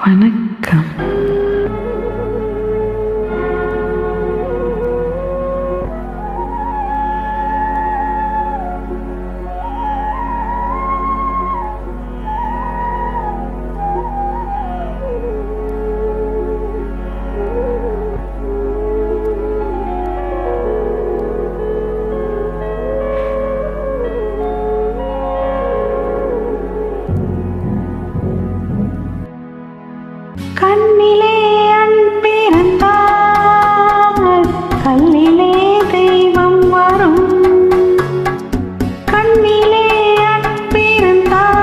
வணக்கம். கண்ணிலே அன்பிருந்தால் கல்லிலே தெய்வம் வரும். கண்ணிலே அன்பிருந்தால்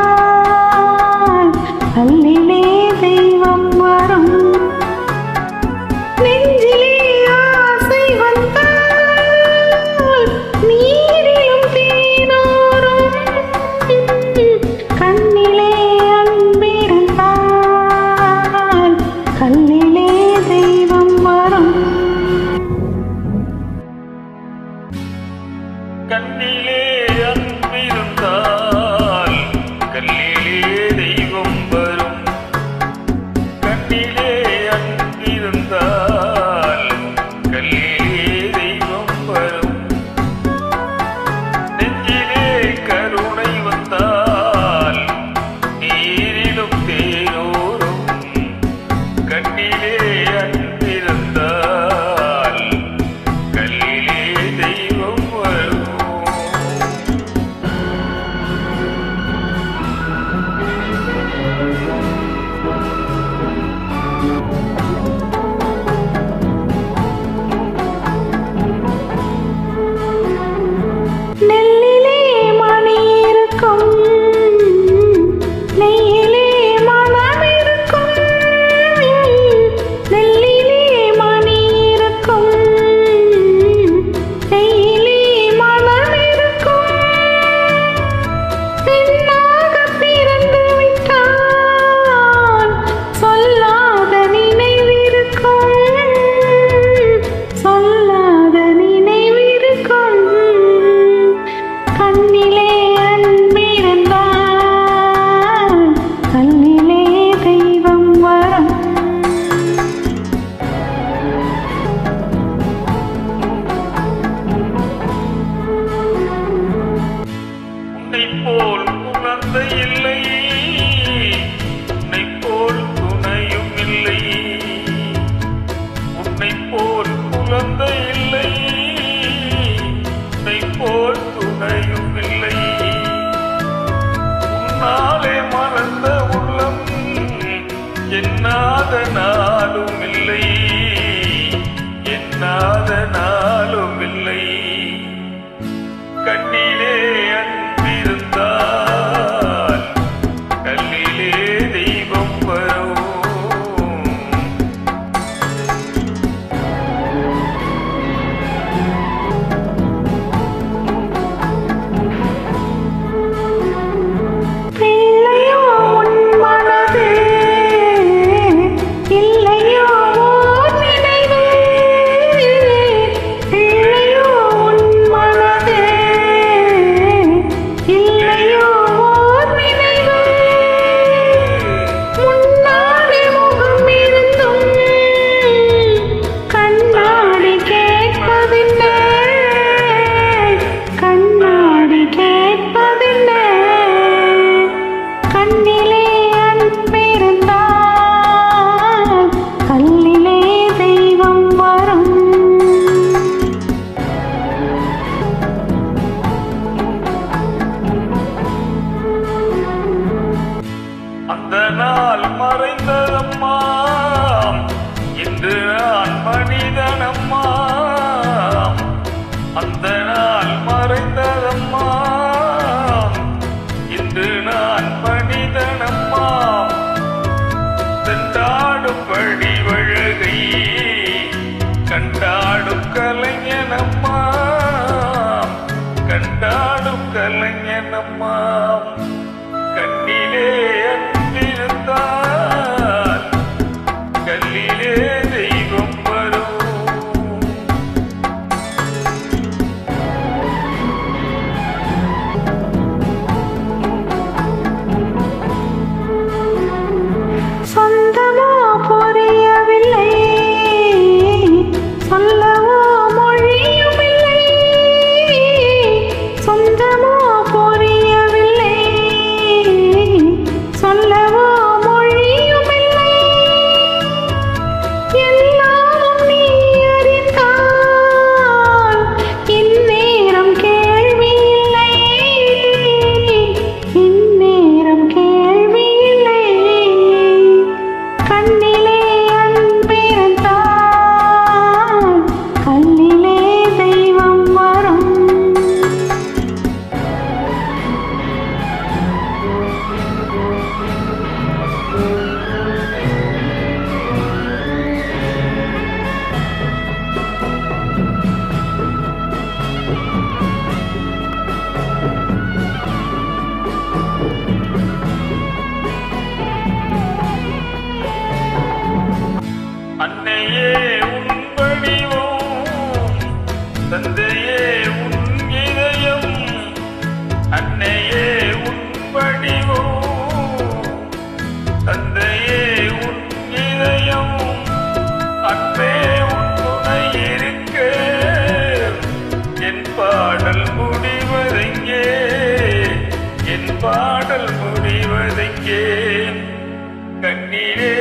கல்லிலே தெய்வம் வரும். நெஞ்சிலே ஆசை வந்தால் நீரிலும் தேனூரும். கண்ணிலே கல்லிலே தெய்வம் வரும். கண்ணிலே அன்பிருந்தால் கல்லிலே தெய்வம் வரும். கண்ணிலே அன்பிருந்தால் கல்லிலே தெய்வம் வரும். நெஞ்சிலே கருணை வந்தால் நீரிலும் தேனூரும். கண்ணிலே அன்பிருந்தால் கல்லிலே தெய்வம் வரும். நெல்லிலே மணி இருக்கும், நெய்யிலே மனம் இருக்கும். நெல்லிலே மணி இருக்கும், நெய்யிலே மனம் இருக்கும். பெண்ணாக பிறந்து விட்டால் சொல்லாத நினைவிருக்கும், சொல்லாத நினைவிருக்கும். கண்ணிலே அன்பிருந்தால் கல்லிலே தெய்வம் வரும். உன்னைப் போல் குழந்தை இல்லை, உன்னைப் போல் துணையும் இல்லை. உன்னைப் போல் குழந்தை இல்லை, உன்னைப் போல் துணையும் இல்லை. உன்னாலே மறந்த உள்ளம் எண்ணாத நாளும் இல்லை, எண்ணாத நாளும் இல்லை. கண்ணிலே அன்பிருந்தால் கல்லிலே தெய்வம் வரும். பிள்ளையோ உன் மனது, இல்லையோ ஓர் நினைவு. பிள்ளையோ உன் மனது, இல்லையோ ஓர் நினைவு. முன்னாடி முகம் இருந்தும் கண்ணாடி கேட்பதில்லை, கண்ணாடி கேட்பதில்லை. கண்ணிலே அன்பிருந்தால் கல்லிலே தெய்வம் வரும். அந்த நாள் மறைந்ததம்மா, இன்று நான் மனிதனம்மா. அந்த நாள் மறைந்ததம்மா, இன்று நான் மனிதனம்மா. சென்றாடும் வழி வழகை கண்டாடும் கலைஞனம்மா, கண்டாடும் கலைஞனம்மா. கண்ணிலே அன்பிருந்தால் கல்லிலே தெய்வம் வரும். சொந்தம் கண்ணிலே